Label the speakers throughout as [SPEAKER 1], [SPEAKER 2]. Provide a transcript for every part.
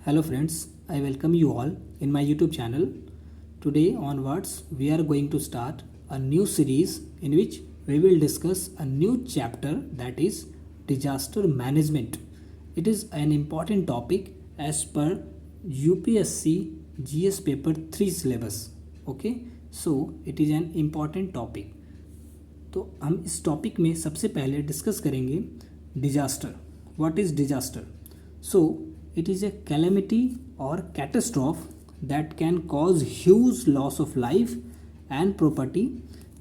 [SPEAKER 1] Hello friends, I welcome you all in my YouTube channel. Today onwards, we are going to start a new series in which we will discuss a new chapter, that is disaster management. It is an important topic as per UPSC GS paper 3 syllabus. Okay, so it is an important topic. तो हम इस topic में सबसे पहले discuss करेंगे disaster. What is disaster? So it is a calamity or catastrophe that can cause huge loss of life and property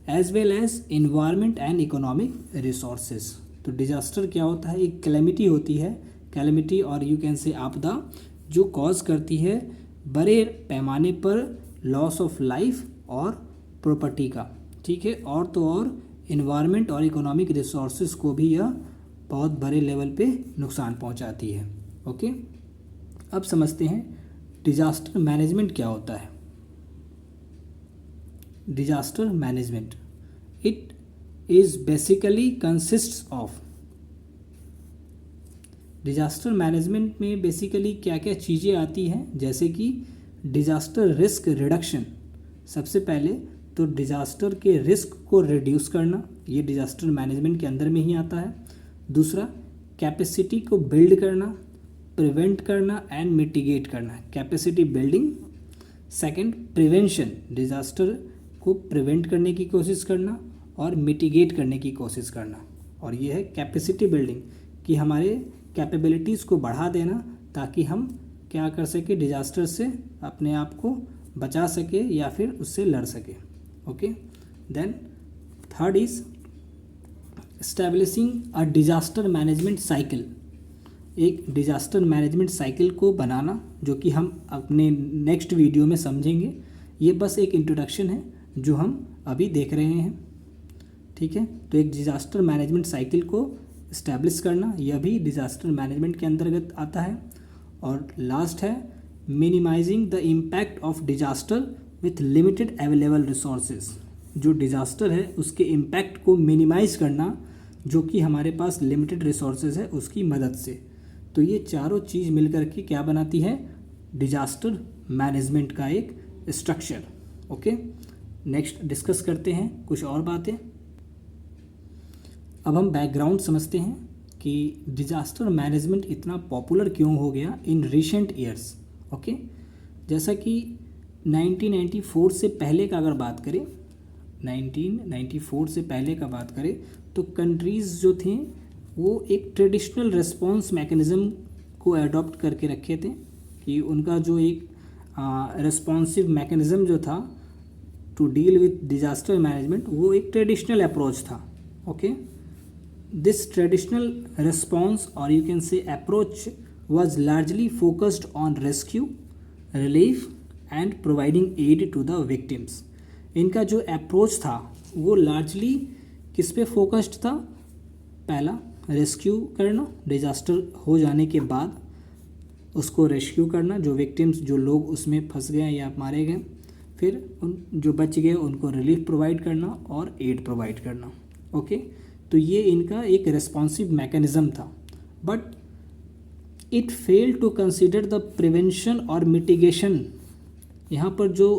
[SPEAKER 1] as well as environment and economic resources. तो disaster क्या होता है? एक कैलेमिटी होती है, कैलेमिटी और you can से आपदा, जो कॉज करती है बड़े पैमाने पर लॉस ऑफ लाइफ और प्रॉपर्टी का. ठीक है, और तो और इन्वायरमेंट और इकोनॉमिक रिसोर्सेज को भी यह बहुत बड़े लेवल पे नुकसान पहुंचाती है. ओके, अब समझते हैं डिजास्टर मैनेजमेंट क्या होता है. Disaster management it is basically consists of. Disaster management में बेसिकली क्या क्या चीज़ें आती हैं, जैसे कि डिजास्टर रिस्क रिडक्शन. सबसे पहले तो डिजास्टर के रिस्क को रिड्यूस करना, ये डिजास्टर मैनेजमेंट के अंदर में ही आता है. दूसरा, कैपेसिटी को बिल्ड करना, प्रिवेंट करना एंड मिटिगेट करना, capacity building. Second, prevention, disaster को प्रिवेंट करने की कोशिश करना और मिटिगेट करने की कोशिश करना. और ये है कैपेसिटी बिल्डिंग, कि हमारे कैपेबिलिटीज़ को बढ़ा देना ताकि हम क्या कर सके, डिजास्टर से अपने आप को बचा सके या फिर उससे लड़ सके. Okay, then third is establishing a disaster management cycle. एक डिजास्टर मैनेजमेंट साइकिल को बनाना, जो कि हम अपने नेक्स्ट वीडियो में समझेंगे. ये बस एक इंट्रोडक्शन है जो हम अभी देख रहे हैं. ठीक है, तो एक डिजास्टर मैनेजमेंट साइकिल को इस्टेब्लिश करना, यह भी डिजास्टर मैनेजमेंट के अंतर्गत आता है. और लास्ट है minimising the impact of disaster with limited available resources. जो डिजास्टर है उसके इम्पैक्ट को मिनिमाइज करना, जो कि हमारे पास लिमिटेड रिसोर्सेज है उसकी मदद से. तो ये चारों चीज़ मिलकर के क्या बनाती है? डिजास्टर मैनेजमेंट का एक स्ट्रक्चर. ओके, नेक्स्ट डिस्कस करते हैं कुछ और बातें. अब हम बैकग्राउंड समझते हैं कि डिजास्टर मैनेजमेंट इतना पॉपुलर क्यों हो गया इन रिसेंट ईयर्स. ओके, जैसा कि 1994 से पहले का अगर बात करें, 1994 से पहले का बात करें तो कंट्रीज़ जो थे वो एक ट्रेडिशनल रिस्पॉन्स मैकेनिज़्म को अडॉप्ट करके रखे थे, कि उनका जो एक रिस्पॉन्सिव मैकेनिज़्म जो था to deal with disaster management, वो एक ट्रेडिशनल अप्रोच था. ओके, दिस ट्रेडिशनल रिस्पॉन्स और you can say approach was largely focused on rescue, relief and providing aid to the victims. इनका जो अप्रोच था वो लार्जली किस पे फोकस्ड था? पहला, रेस्क्यू करना, डिजास्टर हो जाने के बाद उसको रेस्क्यू करना, जो विक्टिम्स, जो लोग उसमें फंस गए या मारे गए. फिर उन जो बच गए उनको रिलीफ प्रोवाइड करना और एड प्रोवाइड करना. ओके, तो ये इनका एक रिस्पॉन्सिव मैकेनिज़्म था. But it fail to consider the prevention और मिटिगेशन. यहाँ पर जो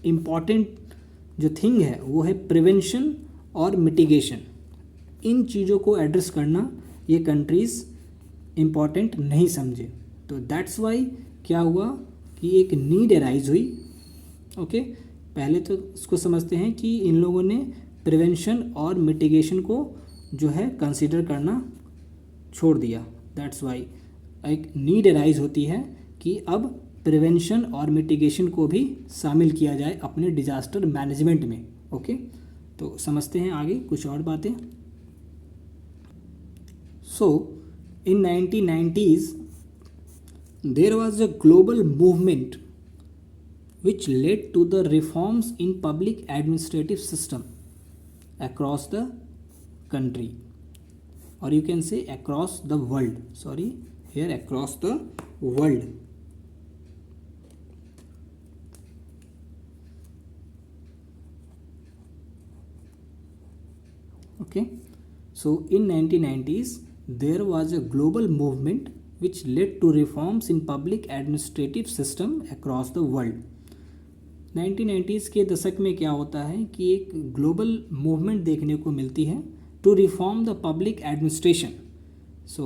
[SPEAKER 1] इम्पॉर्टेंट जो थिंग है वो है प्रिवेंशन और मिटिगेशन. इन चीज़ों को एड्रेस करना ये कंट्रीज़ इम्पॉर्टेंट नहीं समझे. तो दैट्स वाई क्या हुआ कि एक नीड अराइज हुई. ओके, पहले तो इसको समझते हैं कि इन लोगों ने प्रिवेंशन और मिटिगेशन को जो है कंसिडर करना छोड़ दिया. दैट्स वाई एक नीड अराइज होती है कि अब प्रिवेंशन और मिटिगेशन को भी शामिल किया जाए अपने डिजास्टर मैनेजमेंट में. ओके, तो समझते हैं आगे कुछ और बातें. So in 1990s there was a global movement which led to the reforms in public administrative system across the country, or you can say across the world. Sorry, here across the world. Okay, so in 1990s there was a global movement which led to reforms in public administrative system across the world. 1990s के दशक में क्या होता है कि एक global movement देखने को मिलती है to reform the public administration. So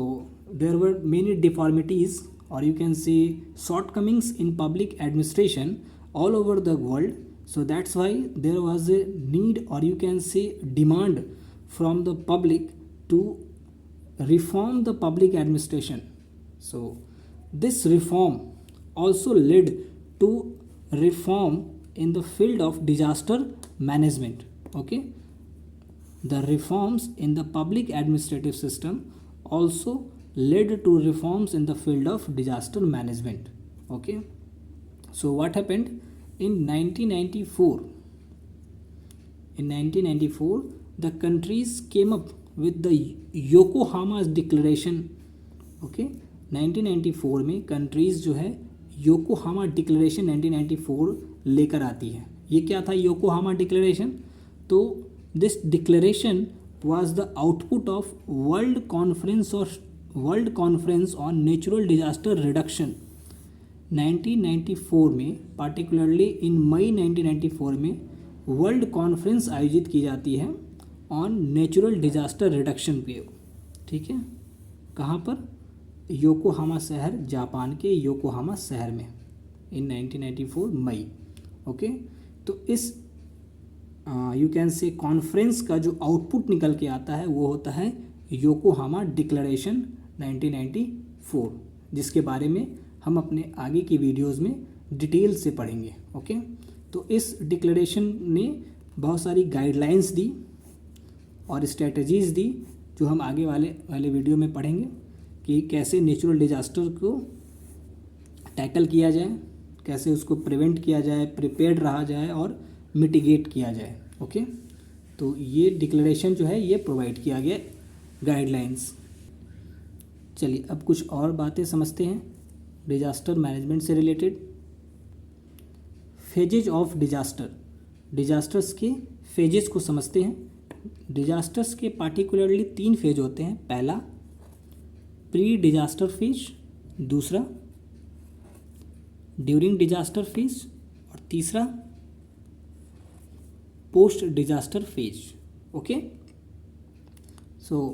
[SPEAKER 1] there were many deformities or you can say shortcomings in public administration all over the world. So that's why there was a need, or you can say demand from the public to reform the public administration. So this reform also led to reform in the field of disaster management. Okay, the reforms in the public administrative system also led to reforms in the field of disaster management. Okay, so what happened in 1994? In 1994, the countries came up with the Yokohama Declaration. Okay, 1994 में countries जो है Yokohama declaration 1994 लेकर आती है. ये क्या था Yokohama declaration? तो this declaration was the output of world conference on natural disaster reduction. 1994 में पार्टिकुलरली इन मई 1994 में वर्ल्ड कॉन्फ्रेंस आयोजित की जाती है ऑन नेचुरल डिजास्टर रिडक्शन पे. ठीक है, कहाँ पर? योकोहामा शहर, जापान के योकोहामा शहर में इन 1994 मई. ओके, तो इस यू कैन से कॉन्फ्रेंस का जो आउटपुट निकल के आता है वो होता है योकोहामा डिक्लेरेशन 1994, जिसके बारे में हम अपने आगे की वीडियोस में डिटेल से पढ़ेंगे. ओके, तो इस डिक्लेरेशन ने बहुत सारी गाइडलाइंस दी और स्ट्रेटजीज़ दी जो हम आगे वाले वीडियो में पढ़ेंगे कि कैसे नेचुरल डिजास्टर को टैकल किया जाए, कैसे उसको प्रिवेंट किया जाए, प्रिपेयर्ड रहा जाए और मिटिगेट किया जाए. ओके, तो ये डिक्लेरेशन जो है ये प्रोवाइड किया गया गाइडलाइंस. चलिए अब कुछ और बातें समझते हैं डिजास्टर मैनेजमेंट से related. Phases of disaster, disasters के फेजेस को समझते हैं. डिजास्टर्स के पार्टिकुलरली 3 फेज होते हैं. पहला प्री डिजास्टर फेज, दूसरा ड्यूरिंग डिजास्टर फेज और तीसरा post disaster phase. Okay, so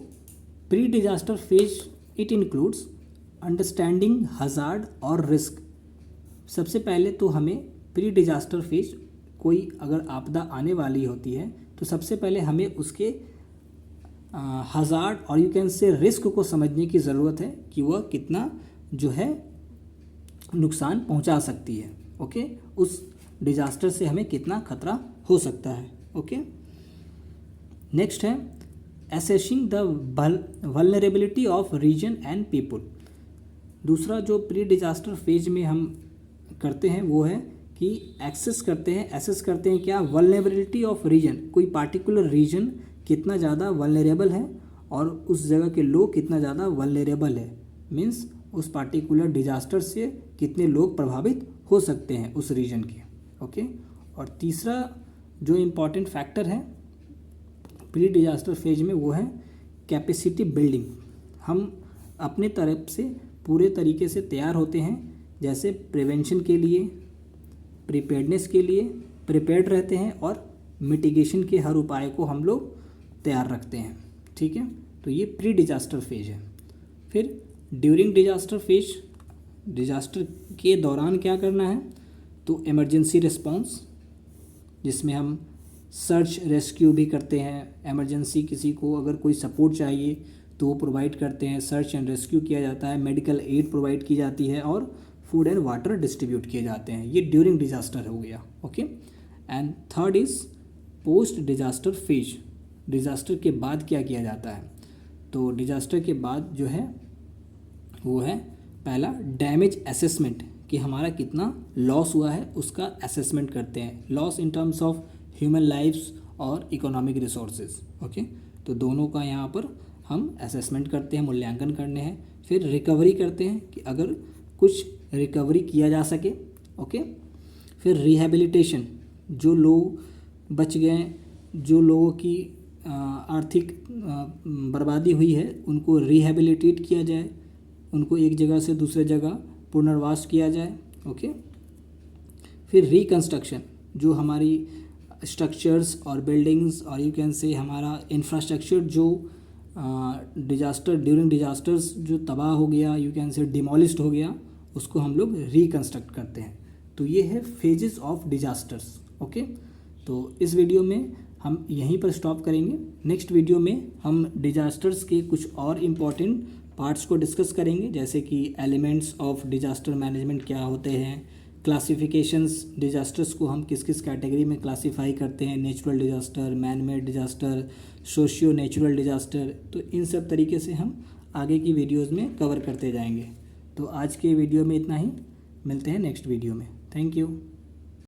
[SPEAKER 1] pre disaster phase it includes understanding hazard और रिस्क. सबसे पहले तो हमें प्री डिजास्टर फेज, कोई अगर आपदा आने वाली होती है तो सबसे पहले हमें उसके हज़ार्ड और यू कैन से रिस्क को समझने की ज़रूरत है कि वह कितना जो है नुकसान पहुंचा सकती है. ओके, उस डिजास्टर से हमें कितना खतरा हो सकता है. ओके, नेक्स्ट है assessing the vulnerability of region and people. दूसरा जो प्री डिजास्टर फेज में हम करते हैं वो है कि एसेस करते हैं क्या? Vulnerability of region. कोई पार्टिकुलर रीजन कितना ज़्यादा वल्नरेबल है और उस जगह के लोग कितना ज़्यादा वल्नरेबल है, मीन्स उस पार्टिकुलर डिजास्टर से कितने लोग प्रभावित हो सकते हैं उस रीजन के. ओके, और तीसरा जो इम्पॉर्टेंट फैक्टर है प्री डिजास्टर फेज में वो है कैपेसिटी बिल्डिंग. हम अपने तरफ से पूरे तरीके से तैयार होते हैं, जैसे प्रिवेंशन के लिए, प्रिपेयर्डनेस के लिए प्रिपेयर्ड रहते हैं और मिटिगेशन के हर उपाय को हम लोग तैयार रखते हैं. ठीक है, तो ये प्री डिजास्टर फेज है. फिर ड्यूरिंग डिजास्टर फेज, डिजास्टर के दौरान क्या करना है? तो इमरजेंसी रिस्पॉन्स, जिसमें हम सर्च रेस्क्यू भी करते हैं. इमरजेंसी किसी को अगर कोई सपोर्ट चाहिए तो वो प्रोवाइड करते हैं, सर्च एंड रेस्क्यू किया जाता है, मेडिकल एड प्रोवाइड की जाती है और फूड एंड वाटर डिस्ट्रीब्यूट किए जाते हैं. ये ड्यूरिंग डिजास्टर हो गया. Okay, and third is post disaster phase. Disaster के बाद क्या किया जाता है? तो डिजास्टर के बाद जो है वो है पहला डैमेज असेसमेंट, कि हमारा कितना लॉस हुआ है उसका असेसमेंट करते हैं. Loss in terms of human lifes और इकोनॉमिक रिसोर्सेज. ओके, तो दोनों का यहाँ पर हम असेसमेंट करते हैं, मूल्यांकन करने हैं. फिर रिकवरी करते हैं कि अगर कुछ रिकवरी किया जा सके. ओके, फिर रिहेबिलिटेशन, जो लोग बच गए, जो लोगों की आर्थिक बर्बादी हुई है उनको रिहेबिलिटेट किया जाए. उनको एक जगह से दूसरे जगह पुनर्वास किया जाए। ओके, फिर रिकंस्ट्रक्शन, जो हमारी स्ट्रक्चर्स और बिल्डिंग्स और यू कैन से हमारा इंफ्रास्ट्रक्चर जो ड्यूरिंग डिजास्टर्स जो तबाह हो गया, यू कैन से डिमोलिश्ड हो गया, उसको हम लोग रिकंस्ट्रक्ट करते हैं। तो ये है फेजेस ऑफ डिजास्टर्स। ओके, तो इस वीडियो में हम यहीं पर स्टॉप करेंगे। नेक्स्ट वीडियो में हम डिजास्टर्स के कुछ और इम्पॉर्टेंट पार्ट्स को डिस्कस करेंगे, जैसे कि एलिमेंट्स ऑफ डिजास्टर मैनेजमेंट क्या होते हैं, क्लासिफिकेशंस, डिजास्टर्स को हम किस किस कैटेगरी में क्लासीफाई करते हैं, natural disaster, man made disaster, socio natural disaster. तो इन सब तरीके से हम आगे की वीडियोज़ में कवर करते जाएंगे। तो आज के वीडियो में इतना ही, मिलते हैं नेक्स्ट वीडियो में। Thank you.